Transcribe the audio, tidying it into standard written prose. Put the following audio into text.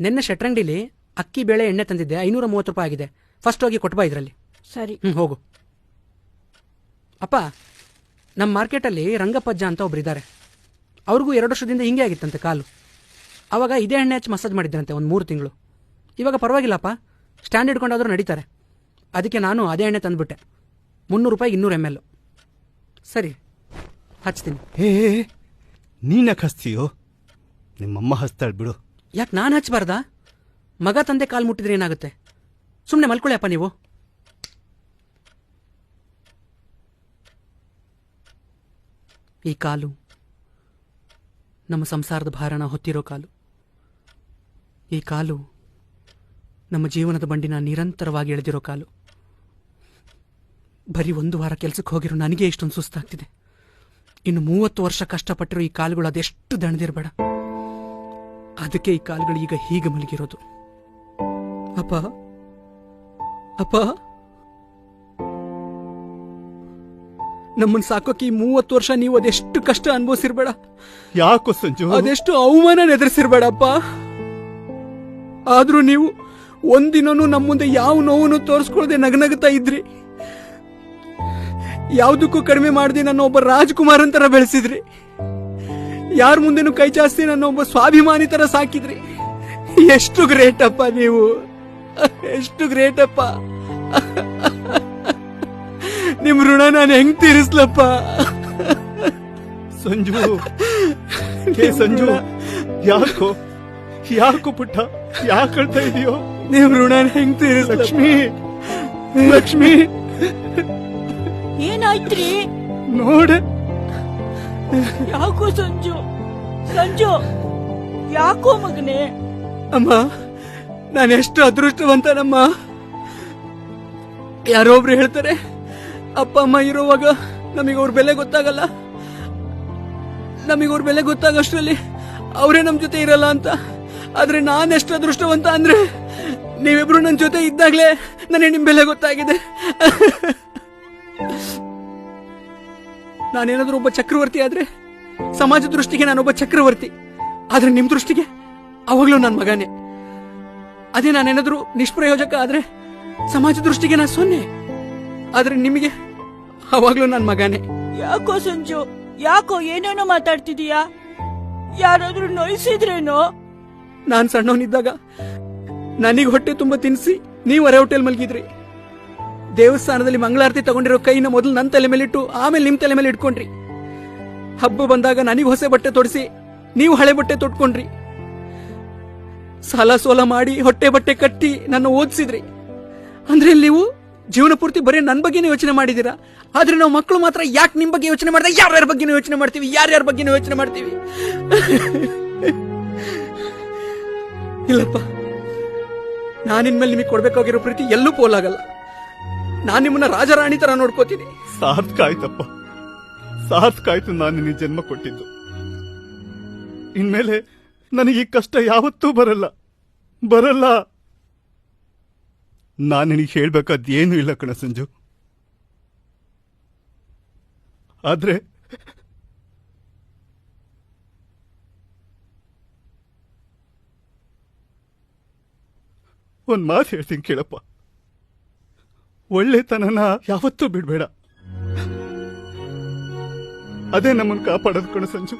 ನಿನ್ನೆ ಶೆಟ್ರಂಗಡಿಲಿ ಅಕ್ಕಿ ಬೇಳೆ ಎಣ್ಣೆ ತಂದಿದ್ದೆ, 530 ರೂಪಾಯಿ ಆಗಿದೆ. ಫಸ್ಟ್ ಹೋಗಿ ಕೊಟ್ಬಾ ಇದರಲ್ಲಿ. ಸರಿ. ಹೋಗು. ಅಪ್ಪ, ನಮ್ಮ ಮಾರ್ಕೆಟಲ್ಲಿ ರಂಗಪ್ಪಜ್ಜ ಅಂತ ಒಬ್ರಿದ್ದಾರೆ. ಅವ್ರಿಗೂ 2 ವರ್ಷದಿಂದ ಹಿಂಗೆ ಆಗಿತ್ತಂತೆ ಕಾಲು. ಅವಾಗ ಇದೇ ಎಣ್ಣೆ ಹಚ್ಚಿ ಮಸಾಜ್ ಮಾಡಿದ್ರಂತೆ ಒಂದು 3 ತಿಂಗಳು. ಇವಾಗ ಪರವಾಗಿಲ್ಲಪ್ಪ, ಸ್ಟ್ಯಾಂಡ್ ಹಿಡ್ಕೊಂಡಾದ್ರೂ ನಡೀತಾರೆ. ಅದಕ್ಕೆ ನಾನು ಅದೇ ಎಣ್ಣೆ ತಂದುಬಿಟ್ಟೆ. 300 ರೂಪಾಯಿಗೆ 200 ml. ಸರಿ, ಹಚ್ತೀನಿ. ನೀನ್ಯಾಕೆ ಹಚ್ತೀಯೋ? ನಿಮ್ಮಮ್ಮ ಹಚ್ತಾಳೆ ಬಿಡು. ಯಾಕೆ ನಾನು ಹಚ್ಚಬಾರ್ದಾ? ಮಗ ತಂದೆ ಕಾಲು ಮುಟ್ಟಿದ್ರೆ ಏನಾಗುತ್ತೆ? ಸುಮ್ಮನೆ ಮಲ್ಕೊಳ್ಳಿ ನೀವು. ಈ ಕಾಲು ನಮ್ಮ ಸಂಸಾರದ ಭಾರನ ಹೊತ್ತಿರೋ ಕಾಲು. ಈ ಕಾಲು ನಮ್ಮ ಜೀವನದ ಬಂಡಿನ ನಿರಂತರವಾಗಿ ಎಳೆದಿರೋ ಕಾಲು. ಬರೀ 1 ವಾರ ಕೆಲಸಕ್ಕೆ ಹೋಗಿರೋ ನನಗೆ ಇಷ್ಟೊಂದು ಸುಸ್ತಾಗ್ತಿದೆ. ಇನ್ನು 30 ವರ್ಷ ಕಷ್ಟಪಟ್ಟಿರೋ ಈ ಕಾಲುಗಳು ಅದೆಷ್ಟು ದಣದಿರಬೇಡ. ಅದಕ್ಕೆ ಈ ಕಾಲುಗಳು ಈಗ ಹೀಗೆ ಮಲಗಿರೋದು. ಅಪ್ಪ ಅಪ್ಪ, ನಮ್ಮನ್ನು ಸಾಕೋಕೆ ಈ 30 ವರ್ಷ ನೀವು ಅದೆಷ್ಟು ಕಷ್ಟ ಅನುಭವಿಸಿರ್ಬೇಡ. ಯಾಕೋ ಸಂಜು? ಅದೆಷ್ಟು ಅವಮಾನ ಎದುರಿಸಿರ್ಬೇಡಪ್ಪ. ಆದ್ರೂ ನೀವು ಒಂದಿನೂ ನಮ್ಮ ಮುಂದೆ ಯಾವ ನೋವನ್ನು ತೋರಿಸ್ಕೊಳ್ಳದೆ ನಗನಗುತ್ತಾ ಇದ್ರಿ. ಯಾವುದಕ್ಕೂ ಕಡಿಮೆ ಮಾಡದೆ ನನ್ನ ಒಬ್ಬ ರಾಜ್ಕುಮಾರ್ ಅಂತರ ಬೆಳೆಸಿದ್ರಿ. ಯಾರ ಮುಂದೆನೂ ಕೈ ಚಾಸ್ತಿ ನನ್ನ ಒಬ್ಬ ಸ್ವಾಭಿಮಾನಿ ತರ ಸಾಕಿದ್ರಿ. ಎಷ್ಟು ಗ್ರೇಟ್ ಅಪ್ಪ ನೀವು, ಎಷ್ಟು ಗ್ರೇಟ್ ಅಪ್ಪ. ನಿಮ್ ಋಣ ನಾನು ಹೆಂಗ್ ತೀರಿಸ್ಲಪ್ಪ? ಸಂಜು, ಸಂಜು, ಯಾಕೋ ಯಾಕೋ ಪುಟ್ಟ, ಯಾಕೆ ಹೇಳ್ತಾ ಇದೆಯೋ? ನಿಮ್ ಋಣ ಹೆಂಗ್ ತೀರಿಸ್? ಲಕ್ಷ್ಮಿ, ಲಕ್ಷ್ಮಿ, ಏನಾಯ್ತ್ರಿ? ನೋಡ. ಯಾಕೋ ಸಂಜು, ಸಂಜು, ಯಾಕೋ ಮಗನೇ? ಅಮ್ಮ, ನಾನೆಷ್ಟು ಅದೃಷ್ಟವಂತನಮ್ಮ. ಯಾರೊಬ್ರು ಹೇಳ್ತಾರೆ, ಅಪ್ಪ ಅಮ್ಮ ಇರುವಾಗ ನಮಗೆ ಅವ್ರ ಬೆಲೆ ಗೊತ್ತಾಗಲ್ಲ, ನಮಗೆ ಅವ್ರ ಬೆಲೆ ಗೊತ್ತಾಗಷ್ಟರಲ್ಲಿ ಅವರೇ ನಮ್ ಜೊತೆ ಇರಲ್ಲ ಅಂತ. ಆದ್ರೆ ನಾನೆಷ್ಟು ಅದೃಷ್ಟವಂತ ಅಂದ್ರೆ, ನೀವಿಬ್ರು ನನ್ನ ಜೊತೆ ಇದ್ದಾಗ್ಲೇ ನನಗೆ ನಿಮ್ ಬೆಲೆ ಗೊತ್ತಾಗಿದೆ. ನಾನೇನಾದ್ರೂ ಒಬ್ಬ ಚಕ್ರವರ್ತಿ ಆದ್ರೆ ಸಮಾಜ ದೃಷ್ಟಿಗೆ ನಾನೊಬ್ಬ ಚಕ್ರವರ್ತಿ. ಆದ್ರೆ ನಿಮ್ ದೃಷ್ಟಿಗೆ ಅವಾಗ್ಲೂ ನನ್ನ ಮಗನೇ. ಅದೇ ನಾನೇನಾದ್ರೂ ನಿಷ್ಪ್ರಯೋಜಕ ಆದ್ರೆ ಸಮಾಜ ದೃಷ್ಟಿಗೆ ನಾ 0. ಆದ್ರೆ ನಿಮಗೆ ಅವಾಗ್ಲೂ ನನ್ನ ಮಗನೇ. ಯಾಕೋ ಸಂಜು, ಯಾಕೋ ಏನೇನೋ ಮಾತಾಡ್ತಿದೀಯಾ? ಯಾರಾದ್ರೂ ನೋಯಿಸಿದ್ರೇನೋ? ನಾನ್ ಸಣ್ಣವನಿದ್ದಾಗ ನನಗೆ ಹೊಟ್ಟೆ ತುಂಬಾ ತಿನ್ಸಿ ನೀವು ಅರೆ ಹೋಟೆಲ್ ಮಲ್ಗಿದ್ರಿ. ದೇವಸ್ಥಾನದಲ್ಲಿ ಮಂಗಳಾರತಿ ತಗೊಂಡಿರೋ ಕೈನ ಮೊದಲು ನನ್ನ ತಲೆ ಮೇಲೆ ಇಟ್ಟು ಆಮೇಲೆ ನಿಮ್ ತಲೆ ಮೇಲೆ ಇಟ್ಕೊಂಡ್ರಿ. ಹಬ್ಬ ಬಂದಾಗ ನನಗೆ ಹೊಸ ಬಟ್ಟೆ ತೊಡಿಸಿ ನೀವು ಹಳೆ ಬಟ್ಟೆ ತೊಟ್ಕೊಂಡ್ರಿ. ಸಾಲ ಸೋಲ ಮಾಡಿ ಹೊಟ್ಟೆ ಬಟ್ಟೆ ಕಟ್ಟಿ ನನ್ನ ಓದಿಸಿದ್ರಿ. ಅಂದ್ರೆ ನೀವು ಜೀವನ ಪೂರ್ತಿ ಬರೀ ನನ್ನ ಬಗ್ಗೆನೇ ಯೋಚನೆ ಮಾಡಿದೀರಾ. ಆದ್ರೆ ನಾವು ಮಕ್ಕಳು ಮಾತ್ರ ಯಾಕೆ ನಿಮ್ ಬಗ್ಗೆ ಯೋಚನೆ ಮಾಡಿದ್ರೆ ಯಾರ್ಯಾರ ಬಗ್ಗೆನೂ ಯೋಚನೆ ಮಾಡ್ತೀವಿ, ಯಾರ್ಯಾರ ಬಗ್ಗೆನೂ ಯೋಚನೆ ಮಾಡ್ತೀವಿ. ಇಲ್ಲಪ್ಪ, ನಾನಿನ್ಮೇಲೆ ನಿಮಗೆ ಕೊಡ್ಬೇಕಾಗಿರೋ ಪ್ರೀತಿ ಎಲ್ಲೂ ಪೋಲಾಗಲ್ಲ. ನಾನ್ ನಿಮ್ಮನ್ನ ರಾಜರಾಣಿ ತರ ನೋಡ್ಕೋತೀನಿ. ಸಾರ್ಥಕ ಆಯ್ತಪ್ಪ, ಸಾರ್ಥಕ ಆಯ್ತು ನಾನು ನಿನಗೆ ಜನ್ಮ ಕೊಟ್ಟಿದ್ದು. ಇನ್ಮೇಲೆ ನನಗೆ ಈ ಕಷ್ಟ ಯಾವತ್ತೂ ಬರಲ್ಲ, ಬರಲ್ಲ. ನಾನು ನಿನಗೆ ಹೇಳ್ಬೇಕಾದ ಏನೂ ಇಲ್ಲ ಕಣ ಸಂಜು. ಆದ್ರೆ ಒಂದ್ ಮಾತು ಹೇಳ್ತೀನಿ ಕೇಳಪ್ಪ. ಒಳ್ಳೆತನನ ಯಾವತ್ತೂ ಬಿಡ್ಬೇಡ. ಅದೇ ನಮ್ಮನ್ನು ಕಾಪಾಡೋದು ಕಣ ಸಂಜು.